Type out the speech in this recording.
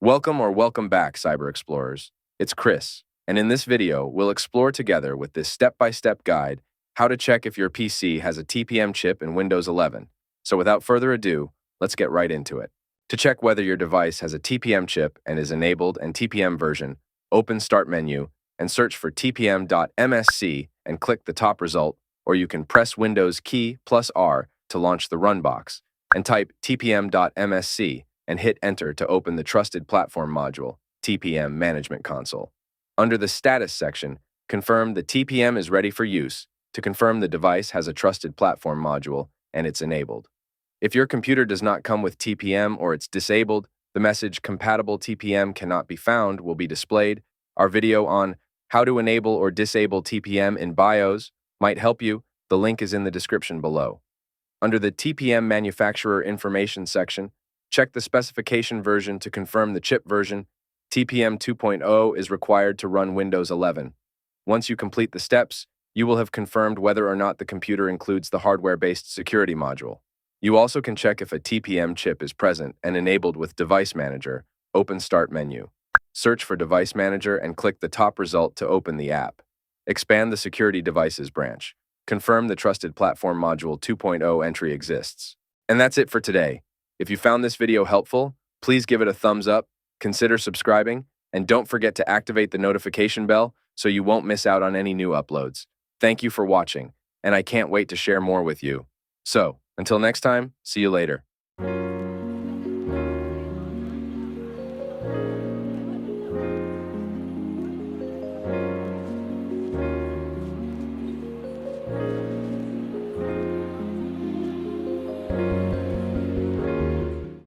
Welcome back, Cyber Explorers. It's Chris, and in this video, we'll explore together with this step-by-step guide how to check if your PC has a TPM chip in Windows 11. So without further ado, let's get right into it. To check whether your device has a TPM chip and is enabled and TPM version, open Start menu and search for tpm.msc and click the top result, or you can press Windows key plus R to launch the run box and type tpm.msc and hit Enter to open the Trusted Platform module, TPM Management Console. Under the Status section, confirm the TPM is ready for use to confirm the device has a Trusted Platform module and it's enabled. If your computer does not come with TPM or it's disabled, the message Compatible TPM cannot be found will be displayed. Our video on how to enable or disable TPM in BIOS might help you. The link is in the description below. Under the TPM Manufacturer Information section, check the specification version to confirm the chip version. TPM 2.0 is required to run Windows 11. Once you complete the steps, you will have confirmed whether or not the computer includes the hardware-based security module. You also can check if a TPM chip is present and enabled with Device Manager. Open Start menu. Search for Device Manager and click the top result to open the app. Expand the Security Devices branch. Confirm the Trusted Platform Module 2.0 entry exists. And that's it for today. If you found this video helpful, please give it a thumbs up, consider subscribing, and don't forget to activate the notification bell so you won't miss out on any new uploads. Thank you for watching, and I can't wait to share more with you. So, until next time, see you later.